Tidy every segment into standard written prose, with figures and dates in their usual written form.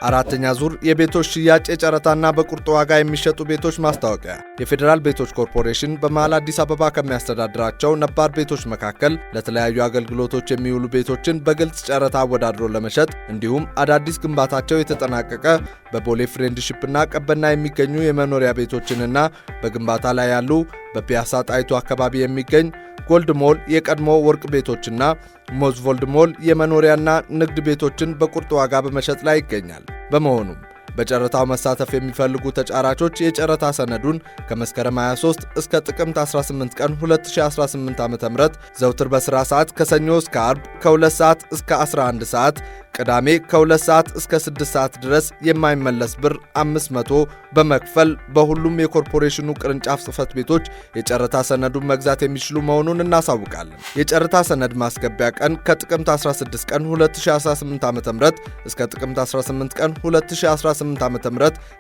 አራተኛ ዙር የቤቶች ሽያጭ የጨረታና በቁርጥ ዋጋ የሚሸጡ ቤቶች ማስታወቂያ። የፌዴራል ቤቶች ኮርፖሬሽን በመሃል አዲስ አበባ ከሚያስተዳድራቸው ነባር ቤቶች መካከል ለተለያዩ አገልግሎቶች የሚውሉ ቤቶችን በግልጽ ጨረታ አወዳድሮ ለመሸጥ እንዲሁም አዳዲስ ግንባታቸው የተጠናቀቀ በቦሌ ፍሬንድሺፕና ቀበና የሚገኙ የመኖሪያ ቤቶችንና በግንባታ ላይ ያሉ በፒያሳ ጣይቱ አካባቢ የሚገኝ ጎልድ ሞል የቀድሞ ወርቅ ቤቶችና ሞዝቮልድ ሞል የመኖሪያና ንግድ ቤቶችን በቁርጥ ዋጋ በመሸጥ ላይ ይገኛል። በመሆኑም በጨረታው መሳተፍ የሚፈልጉ ተጫራቾች የጨረታ ሰነዱን ከመስከረም 23 እስከ ጥቅምት 18 ቀን 2018 ዓ.ም ዘውትር በሥራ ሰዓት ከሰኞ እስከ አርብ ከ2 ሰዓት እስከ 11 ሰዓት፣ ቅዳሜ ከ2 ሰዓት እስከ 6 ሰዓት ድረስ የማይመለስ ብር 500 በመክፈል በሁሉም የኮርፖሬሽኑ ቅርንጫፍ ጽሕፈት ቤቶች የጨረታ ሰነዱን መግዛት የሚችሉ መሆኑን እናሳውቃለን። የጨረታ ሰነድ ማስገቢያ ቀን ከጥቅምት 16 ቀን 2018 ዓ.ም እስከ ጥቅምት 18 ቀን 2018 ዓ.ም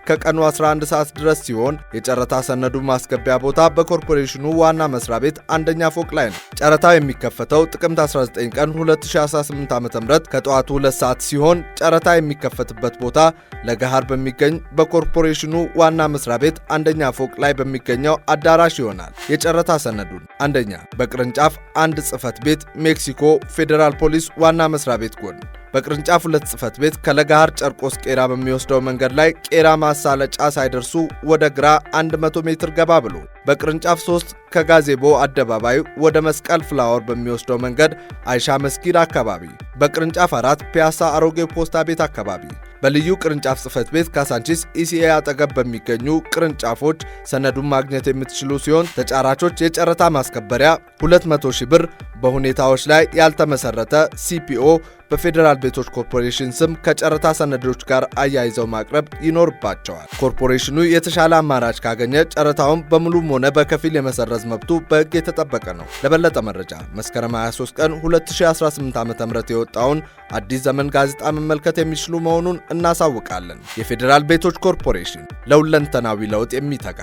ከቀኑ 11 ሰዓት ድረስ ሲሆን የጨረታ ሰነዱ ማስገቢያ ቦታ በኮርፖሬሽኑ ዋና መስሪያ ቤት አንደኛ ፎቅ ላይ ነው። ጨረታው የሚከፈተው ጥቅምት 19 ቀን 2018 ዓ.ም ከጠዋቱ 2 ሰዓት ሲሆን ጨረታ የሚከፈትበት ቦታ ለገሃር በሚገኝ በኮርፖሬሽኑ ዋና መስሪያ ቤት አንደኛ ፎቅ ላይ በሚገኘው አዳራሽ ይሆናል። የጨረታ ሰነዱን አንደኛ በቅርንጫፍ 1 ጽሕፈት ቤት ሜክሲኮ ፌዴራል ፖሊስ ዋና መስሪያ ቤት ጎን በቅርንጫፍ 2 ጽሕፈት ቤት ከለጋሃር ጨርቆስ ቄራ በሚወስደው መንገድ ላይ ቄራ ማሳለጫ ሳይደርሱ ወደ ግራ 100 ሜትር ገባ ብሎ በቅርንጫፍ 3 ከጋዜቦ አደባባይ ወደ መስቀል ፍላወር በሚወስደው መንገድ አይሻ መስጊድ አካባቢ በቅርንጫፍ 4 ፒያሳ አሮጌ ፖስታ ቤት አካባቢ በልዩ ቅርንጫፍ ጽሕፈት ቤት ካሳንቺስ ኢሲኤ አጠገብ በሚገኙ ቅርንጫፎች ሰነዱን ማግኘት የምትችሉ ሲሆን ተጫራቾች የጨረታ ማስከበሪያ 200,000 ብር በሁኔታዎች ላይ ያልተመሰረተ ሲፒኦ በፌዴራል ቤቶች ኮርፖሬሽን ስም ከጨረታ ሰነዶች ጋር አያይዘው ማቅረብ ይኖርባቸዋል። ኮርፖሬሽኑ የተሻለ አማራጭ ካገኘ ጨረታውን በሙሉም ሆነ በከፊል የመሰረዝ መብቱ በሕግ የተጠበቀ ነው። ለበለጠ መረጃ መስከረም 23 ቀን 2018 ዓ.ም የወጣውን አዲስ ዘመን ጋዜጣ መመልከት የሚችሉ መሆኑን እናሳውቃለን። የፌዴራል ቤቶች ኮርፖሬሽን ለሁለንተናዊ ለውጥ የሚተጋ